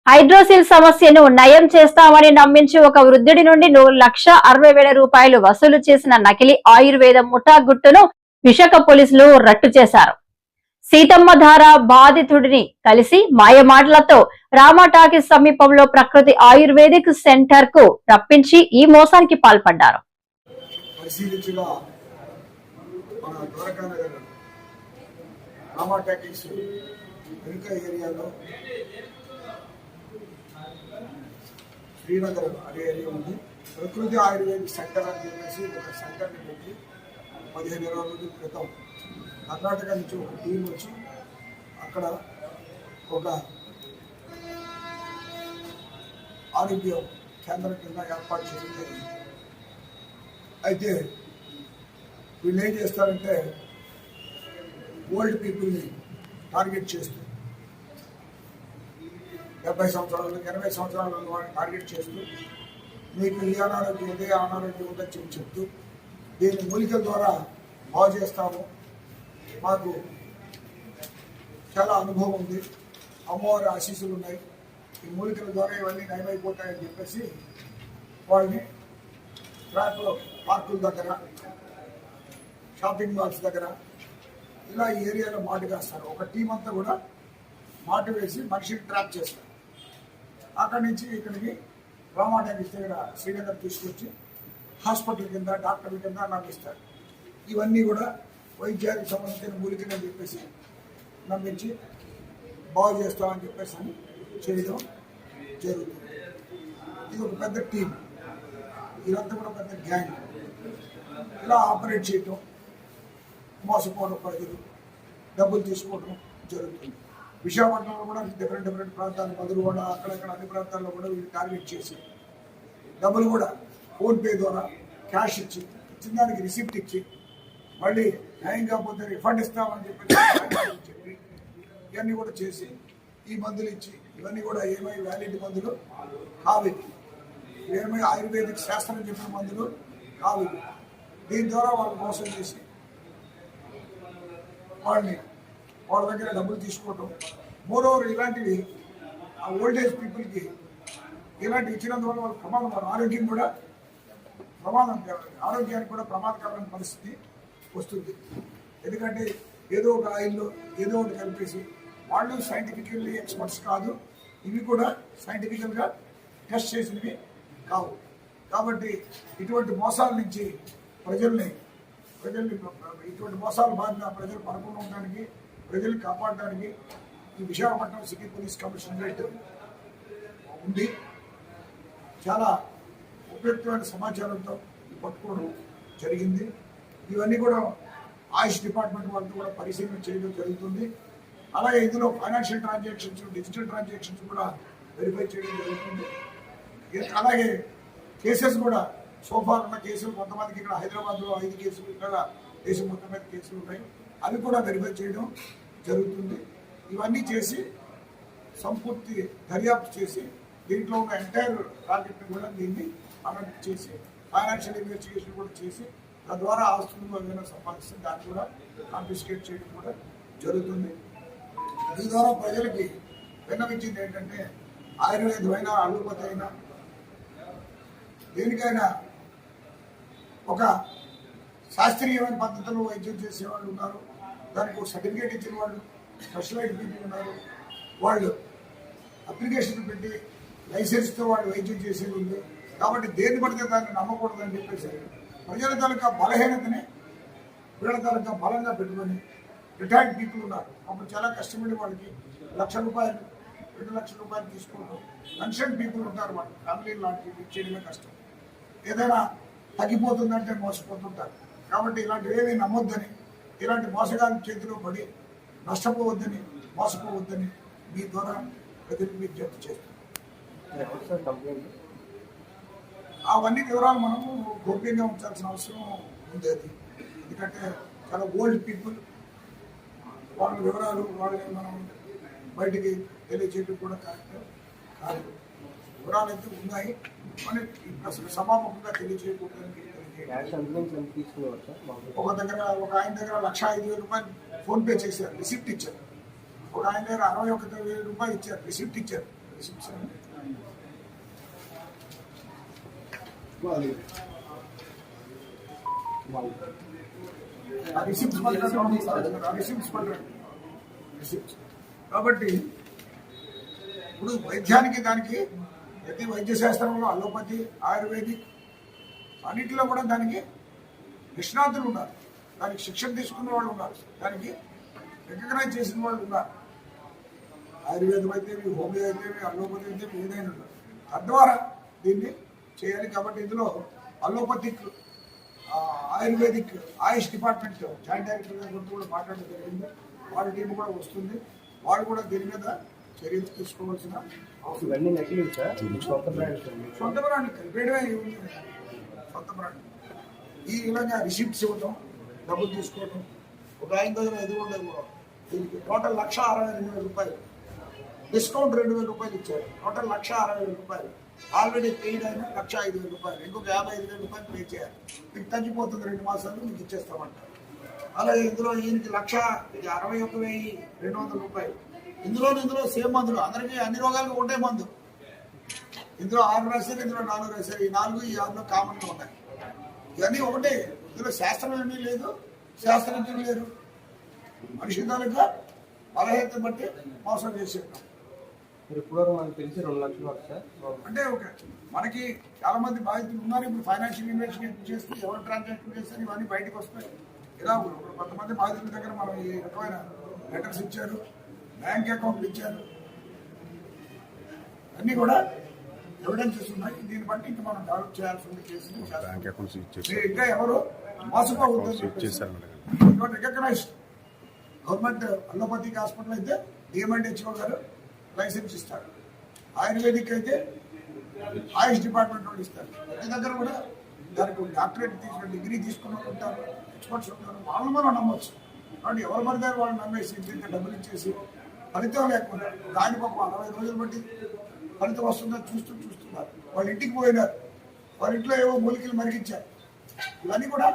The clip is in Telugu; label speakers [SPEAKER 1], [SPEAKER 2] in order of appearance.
[SPEAKER 1] హైడ్రోసిల్ సమస్యను నయం చేస్తామని నమ్మించి ఒక వృద్ధుడి నుండి 1,60,000 రూపాయలు వసూలు చేసిన నకిలీ ఆయుర్వేద ముఠా గుట్టును విశాఖ పోలీసులు రట్టు చేశారు. సీతమ్మధార బాధితుడిని కలిసి మాయమాటలతో రామా టాకీస్ సమీపంలో ప్రకృతి ఆయుర్వేదిక్ సెంటర్ కు రప్పించి ఈ మోసానికి పాల్పడ్డారు.
[SPEAKER 2] శ్రీనగర్ అనే ఏరియా ఉంది. ప్రకృతి ఆయుర్వేదిక్ సెంటర్ అని చెప్పేసి ఒక సెంటర్ని పెట్టి 15-20 రోజుల క్రితం కర్ణాటక నుంచి ఒక టీం వచ్చి అక్కడ ఒక ఆరోగ్య కేంద్రం కింద ఏర్పాటు చేయడం జరిగింది. అయితే వీళ్ళు ఏం చేస్తారంటే ఓల్డ్ పీపుల్ని టార్గెట్ చేస్తూ 70 సంవత్సరాలు 80 సంవత్సరాలు ఉన్న వారిని టార్గెట్ చేస్తూ మీకు ఈ అనారోగ్యం ఉంది ఆ అనారోగ్యం ఉందని చెప్తూ దీన్ని మూలికల ద్వారా బాగు చేస్తాము, మాకు చాలా అనుభవం ఉంది, అమ్మవారి ఆశీస్సులు ఉన్నాయి, ఈ మూలికల ద్వారా ఇవన్నీ నయమైపోతాయని చెప్పేసి వాళ్ళని ట్రాక్లో పార్కుల దగ్గర షాపింగ్ మాల్స్ దగ్గర ఇలా ఈ ఏరియాలో మాటు వేస్తారు. ఒక టీం అంతా కూడా మాటు వేసి మనిషిని ట్రాప్ చేస్తారు. అక్కడి నుంచి ఇక్కడికి రామా టాకీస్ దగ్గర శ్రీనగర్ తీసుకొచ్చి హాస్పిటల్ కింద డాక్టర్ల కింద నమ్మిస్తారు. ఇవన్నీ కూడా వైద్యానికి సంబంధించిన మూలికలని చెప్పేసి నమ్మించి బాగు చేస్తామని చెప్పేసి అని చేయడం జరుగుతుంది. ఇది ఒక పెద్ద టీం, ఇదంతా కూడా పెద్ద గ్యాంగ్. ఇలా ఆపరేట్ చేయటం, మోసపోవడం, ప్రజలు డబ్బులు తీసుకోవడం జరుగుతుంది. విశాఖపట్నంలో కూడా డిఫరెంట్ ప్రాంతాలు, మధురవాడ, అక్కడక్కడ అన్ని ప్రాంతాల్లో కూడా వీళ్ళు టార్గెట్ చేసి డబ్బులు కూడా ఫోన్పే ద్వారా క్యాష్ ఇచ్చి ఇచ్చిన దానికి రిసిప్ట్ ఇచ్చి మళ్ళీ న్యాయం కాకపోతే రిఫండ్ ఇస్తామని చెప్పి ఇవన్నీ కూడా చేసి ఈ మందులు ఇచ్చి ఇవన్నీ కూడా ఏమై వ్యాలిడ్ మందులు కావి, ఏమై ఆయుర్వేదిక్ శాస్త్రం చెప్పిన మందులు కావి. దీని ద్వారా వాళ్ళు మోసం చేసి వాళ్ళ దగ్గర డబ్బులు తీసుకోవటం. మోరోవర్ ఇలాంటివి ఆ ఓల్డేజ్ పీపుల్కి ఇలాంటివి ఇచ్చినందువల్ల వాళ్ళ ప్రమాదం, వాళ్ళ ఆరోగ్యం కూడా ఆరోగ్యానికి కూడా ప్రమాదకరమైన పరిస్థితి వస్తుంది. ఎందుకంటే ఏదో ఒక ఆయిల్లో ఏదో ఒకటి కలిపేసి వాళ్ళు సైంటిఫికల్లీ ఎక్స్పర్ట్స్ కాదు, ఇవి కూడా సైంటిఫికల్గా టెస్ట్ చేసినవి కావు. కాబట్టి ఇటువంటి మోసాల నుంచి ప్రజల్ని ఇటువంటి మోసాలు బాధిన ప్రజలు పడకుండా ఉండడానికి, ప్రజల్ని కాపాడడానికి ఈ విశాఖపట్నం సిటీ పోలీస్ కమిషనరేట్ ఉంది. చాలా ఉపయుక్తమైన సమాచారంతో పట్టుకోవడం జరిగింది. ఇవన్నీ కూడా ఆయుష్ డిపార్ట్మెంట్ వాళ్ళతో కూడా పరిశీలన చేయడం జరుగుతుంది. అలాగే ఇందులో ఫైనాన్షియల్ ట్రాన్సాక్షన్స్, డిజిటల్ ట్రాన్సాక్షన్స్ కూడా వెరిఫై చేయడం జరుగుతుంది. అలాగే కేసెస్ కూడా సోఫార్ ఉన్న కేసులు కొంతమందికి ఇక్కడ హైదరాబాద్లో 5 కేసులు, ఇక్కడ దేశం మొత్తం మీద కేసులు ఉన్నాయి, అవి కూడా వెరిఫై చేయడం జరుగుతుంది. ఇవన్నీ చేసి సంపూర్తి దర్యాప్తు చేసి దీంట్లో ఉన్న ఎంటైర్ టార్గెట్ని కూడా దీన్ని అమెండ్ చేసి ఫైనాన్షియల్ ఇన్వెస్టిగేషన్ కూడా చేసి తద్వారా ఆస్తులు ఏదైనా సంపాదిస్తే దాన్ని కూడా కాన్ఫిస్కేట్ చేయడం కూడా జరుగుతుంది. దీని ద్వారా ప్రజలకి విన్నవించింది ఏంటంటే ఆయుర్వేదమైనా అలోపతి అయినా దేనికైనా ఒక శాస్త్రీయమైన పద్ధతిలో వైద్యం చేసేవాళ్ళు ఉన్నారు, దానికి ఒక సర్టిఫికేట్ ఇచ్చిన వాళ్ళు, స్పెషలైజ్డ్ పీపుల్ ఉన్నారు, వాళ్ళు అప్లికేషన్ పెట్టి లైసెన్స్తో వాళ్ళు వైద్యం చేసేది ఉంది. కాబట్టి దేన్ని పడితే దాన్ని నమ్మకూడదని చెప్పేసి ప్రజల తాలూకా బలహీనతని వీళ్ళ తాలూకా బలంగా పెట్టుకొని రిటైర్డ్ పీపుల్ ఉన్నారు, అప్పుడు చాలా కష్టపడి వాళ్ళకి ₹1,00,000 ₹2,00,000 తీసుకుంటాం. పెన్షన్ పీపుల్ ఉంటారు, వాళ్ళు ఫ్యామిలీ లాంటివి చేయడమే కష్టం, ఏదైనా తగ్గిపోతుందంటే మోసపోతుంటారు. కాబట్టి ఇలాంటివి ఏమీ నమ్మొద్దని, ఇలాంటి మోసగాళ్ళ చేతిలో పడి నష్టపోవద్దని, మోసపోవద్దని మీ ద్వారా ప్రజలకు విజ్ఞప్తి చేస్తున్నాం. అవన్నీ వివరాలు మనము గోప్యంగా ఉంచాల్సిన అవసరం ఉంది. అది ఎందుకంటే చాలా ఓల్డ్ పీపుల్, వాళ్ళ వివరాలు వాళ్ళని మనం బయటికి తెలియజేయడం కూడా కరెక్ట్ కాదు. వివరాలు అయితే ఉన్నాయి, మనం అసలు సమాపకంగా తెలియజేయకూడదని ఒక ఆయన దగ్గర ₹1,05,000 ఫోన్పే చేశారు, రిసిప్ట్ ఇచ్చారు. ఒక ఆయన దగ్గర ₹61,000 ఇచ్చారు, రిసిప్ట్ ఇచ్చారు. రిసిప్ట్స్ రిసిప్ట్స్ కాబట్టి ఇప్పుడు వైద్యానికి దానికి ప్రతి వైద్య శాస్త్రంలో అలోపతి ఆయుర్వేదిక్ అన్నింటిలో కూడా దానికి నిష్ణాతులు ఉన్నారు, దానికి శిక్షణ తీసుకున్న వాళ్ళు ఉన్నారు, దానికి రికగ్నైజ్ చేసిన వాళ్ళు ఉన్నారు. ఆయుర్వేదం అయితే హోమియో అయితే అలోపతి అయితే ఏదైనా ఉన్నారు. తద్వారా దీన్ని చేయాలి. కాబట్టి ఇందులో అలోపతిక్ ఆయుర్వేదిక్ ఆయుష్ డిపార్ట్మెంట్ జాయింట్ డైరెక్టర్ గారితో కూడా మాట్లాడడం జరిగింది. వాళ్ళ టీం కూడా వస్తుంది. వాళ్ళు కూడా దీని మీద చర్యలు తీసుకోవాల్సిన అవసరం. సొంత బ్రాండ్ కలిపేయడమే సొంత బ్రాండ్. ఈ విధంగా రిసిప్ట్స్ ఇవ్వడం, డబ్బులు తీసుకోవడం, ఒక ఆయన దగ్గర ఎదుగుండదు. దీనికి టోటల్ 1,68,000 రూపాయలు, డిస్కౌంట్ 2,000 రూపాయలు ఇచ్చారు. టోటల్ 1,60,000 రూపాయలు. ఆల్రెడీ పెయిడ్ అయిన 1,05,000 రూపాయలు, ఇంకొక 55,000 రూపాయలు పే చేయాలి. మీకు తగ్గిపోతుంది, 2 మాసాలు మీకు ఇచ్చేస్తామంటారు. అలాగే ఇందులో ఈయనకి 1,61,200 రూపాయలు. ఇందులో సేమ్ మందులు, అందరికీ అన్ని రోగాలకు ఒకటే మందు. ఇందులో 6 రాశారు, ఇందులో 4 రాశారు. ఈ 4 ఈ 6 కామన్గా ఉన్నాయి. ఇవన్నీ ఒకటే. ఇందులో శాస్త్రం ఏమీ లేదు, శాస్త్రజ్ఞులు లేరు. మనిషి తాలూకా బలహీనత బట్టి మోసం చేసేద్దాం.
[SPEAKER 3] మనకు తెలిసి 2 లక్షలు సార్
[SPEAKER 2] అంటే ఓకే, మనకి చాలా మంది బాధితులు ఉన్నారు. ఇప్పుడు ఫైనాన్షియల్ ఇన్వెస్టిగేషన్ చేస్తే ఎవరు ట్రాన్సాక్షన్ చేస్తారు ఇవన్నీ బయటకు వస్తాయి. ఇలా కొంతమంది బాధితుల దగ్గర మనం ఈ రకమైన లెటర్స్ ఇచ్చారు, బ్యాంక్ అకౌంట్లు ఇచ్చారు, అన్నీ కూడా ఎవిడెన్సెస్ ఉన్నాయి. దీన్ని బట్టి ఇంకా మనం డెవలప్ చేయాల్సి ఉంది కేసుని. ఇంకా ఎవరు మోసపోవద్దు. రికగ్నైజ్డ్ గవర్నమెంట్ అలోపతిక్ హాస్పిటల్ అయితే డిఎంఎండ్హెచ్ఓ గారు లైసెన్స్ ఇస్తారు. ఆయుర్వేదిక్ అయితే ఆయుష్ డిపార్ట్మెంట్ వాళ్ళు ఇస్తారు. ప్రతి దగ్గర కూడా దానికి డాక్టరేట్ తీసుకున్న డిగ్రీ తీసుకున్న ఉంటారు, ఎక్స్పర్ట్స్ ఉంటారు. వాళ్ళని మనం నమ్మొచ్చు. కాబట్టి ఎవరు పడతారు వాళ్ళు నమ్మేసి ఇంత డబ్బులు ఇచ్చేసి ఫలితం లేకుండా దానికి ఒక 40 రోజులు బట్టి ఫలితం వస్తుందని చూస్తున్నారు. వాళ్ళ ఇంటికి పోయినారు, వాళ్ళ ఇంట్లో ఏవో మూలికలు మరిగించారు. ఇవన్నీ కూడా